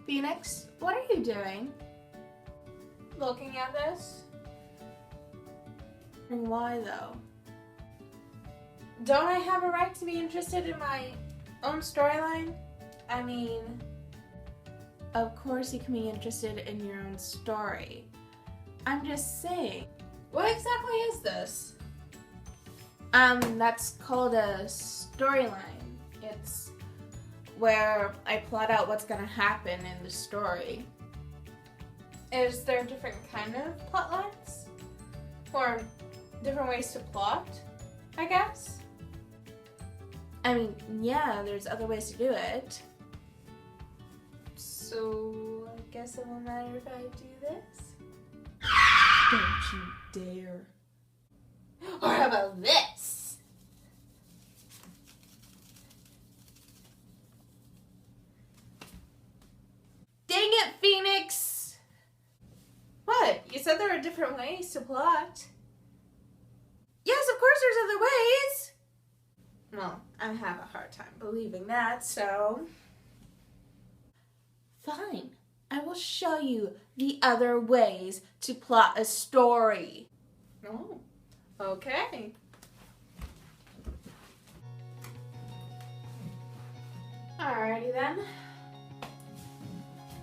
Phoenix, what are you doing? Looking at this? And why though? Don't I have a right to be interested in my own storyline? I mean, Of course you can be interested in your own story. I'm just saying. what exactly is this? That's called a storyline. It's where I plot out what's gonna happen in the story. Is there different kind of plot lines? Or different ways to plot, I guess? I mean, yeah, there's other ways to do it. So, I guess it won't matter if I do this? Don't you dare. Or how about this? Dang it, Phoenix! What? You said there are different ways to plot. Yes, of course there's other ways! Well, I have a hard time believing that, so... Fine. I will show you the other ways to plot a story. Oh, okay. Alrighty then.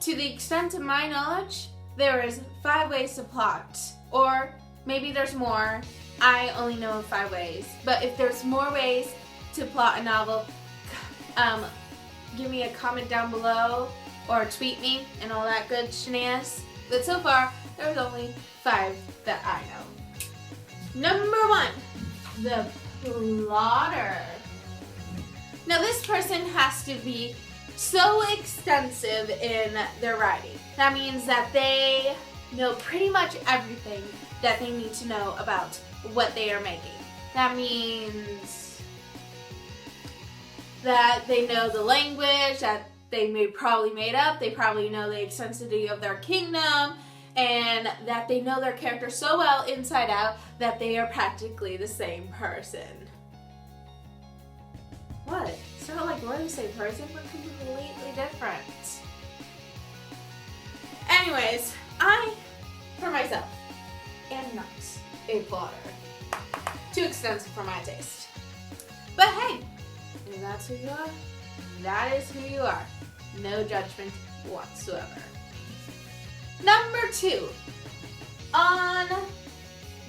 To the extent of my knowledge, there is 5 ways to plot. Or maybe there's more. I only know of 5 ways. But if there's more ways to plot a novel, give me a comment down below or tweet me and all that good shenanigans. But so far, there's only 5 that I know. Number 1, the plotter. Now this person has to be so extensive in their writing. That means that they know pretty much everything that they need to know about what they are making. That means that they know the language that they probably made up, they probably know the extensity of their kingdom, and that they know their character so well inside out that they are practically the same person. What? It's not like we're the same person, we're completely different. Anyways, I, for myself, am not a plotter. Too extensive for my taste. But hey, if that's who you are, that is who you are. No judgment whatsoever. Number 2, on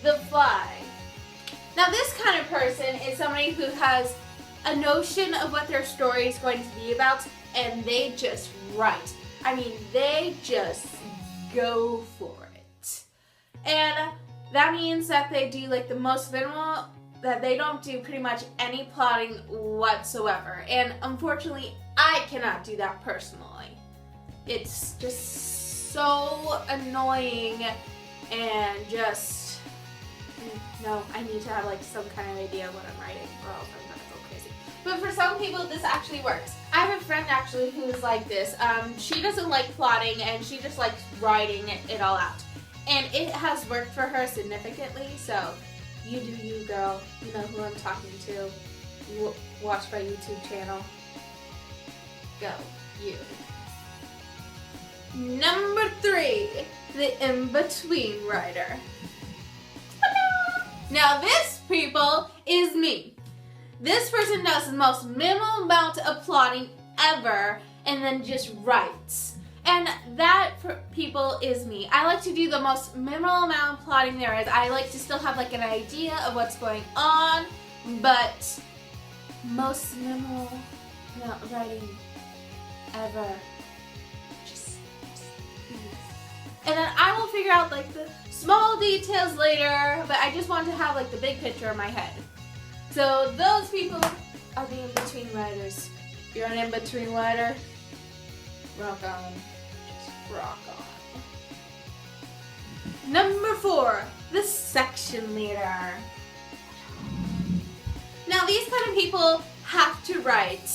the fly. Now this kind of person is somebody who has a notion of what their story is going to be about, and they just write. I mean, they just go for it. And that means that they do like the most minimal, that they don't do pretty much any plotting whatsoever. And unfortunately, I cannot do that personally. It's just so annoying and just, no, I need to have like some kind of idea of what I'm writing or else I'm gonna go crazy. But for some people, this actually works. I have a friend actually who's like this. She doesn't like plotting and she just likes writing it all out. And it has worked for her significantly, so you do you, girl. You know who I'm talking to. You watch my YouTube channel. Go, you. Number 3, the in-between writer. Now this, people, is me. This person does the most minimal amount of plotting ever and then just writes. And that, for people, is me. I like to do the most minimal amount of plotting there is. I like to still have like an idea of what's going on, but most minimal amount of writing ever. Just please. And then I will figure out like the small details later, but I just want to have like the big picture in my head. So those people are the in-between writers. You're an in-between writer? Rock on. Just rock on. Number 4, the section leader. Now these kind of people have to write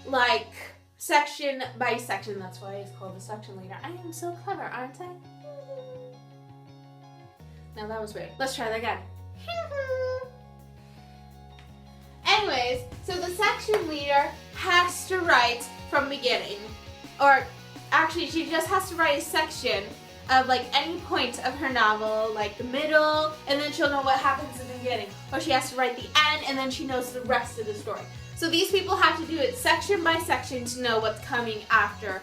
like section by section. That's why it's called the section leader. I am so clever, aren't I? Now that was weird. Let's try that again. Anyways, so the section leader has to write from beginning, or actually, she just has to write a section of like any point of her novel, like the middle, and then she'll know what happens in the beginning. Or she has to write the end, and then she knows the rest of the story. So these people have to do it section by section to know what's coming after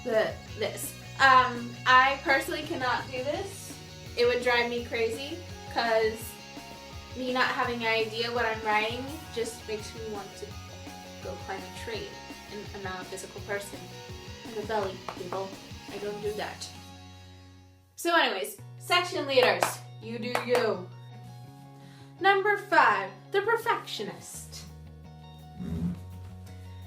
this. I personally cannot do this. It would drive me crazy, because me not having an idea what I'm writing just makes me want to go climb a tree. And I'm not a physical person. I'm a belly, people. I don't do that. So anyways, section leaders, you do you. Number 5, the perfectionist.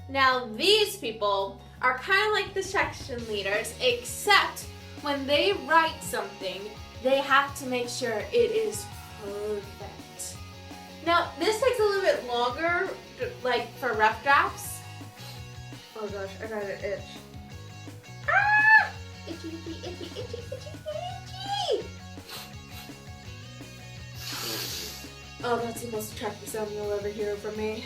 Now these people are kind of like the section leaders, except when they write something, they have to make sure it is perfect. Now this takes a little bit longer, like for rough drafts. Oh gosh, I got an itch. Ah! Itchy, itchy, itchy, itchy, itchy, itchy! Oh, that's the most attractive sound you'll ever hear from me.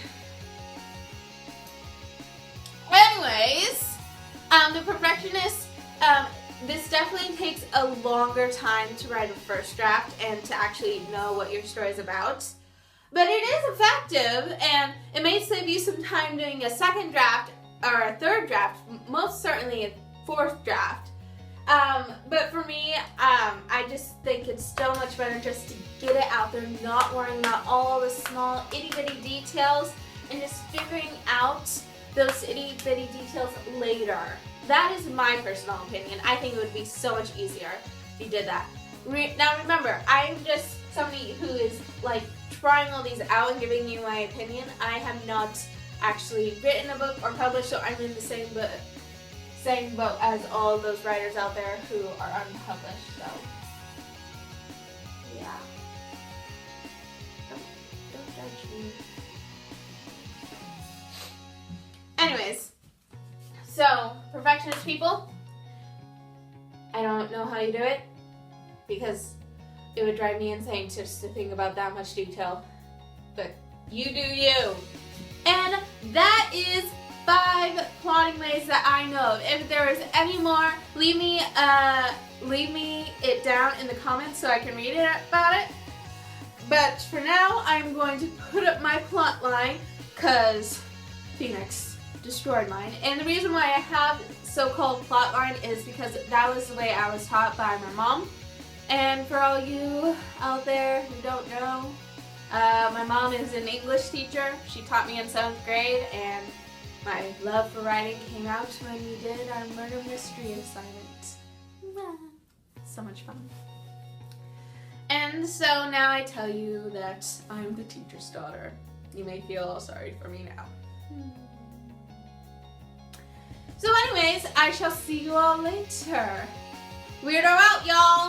Anyways, the perfectionist, this definitely takes a longer time to write a first draft and to actually know what your story is about. But it is effective, and it may save you some time doing a second draft or a third draft, most certainly a fourth draft. But for me, I just think it's so much better just to get it out there, not worrying about all the small itty-bitty details, and just figuring out those itty-bitty details later. That is my personal opinion. I think it would be so much easier if you did that. Now remember, I'm just somebody who is like trying all these out and giving you my opinion. I have not actually written a book or published, so I'm in the same boat as all those writers out there who are unpublished, so yeah. Don't judge me. Anyways, so perfectionist people, I don't know how you do it because it would drive me insane just to think about that much detail, but you do you. And that is 5 plotting ways that I know of. If there is any more, leave me it down in the comments so I can read it about it. But for now, I'm going to put up my plot line because Phoenix destroyed mine. And the reason why I have so-called plot line is because that was the way I was taught by my mom. And for all you out there who don't know, my mom is an English teacher. She taught me in 7th grade, and my love for writing came out when we did our murder mystery assignment. So much fun. And so now I tell you that I'm the teacher's daughter. You may feel all sorry for me now. So anyways, I shall see you all later. Weirdo out, y'all!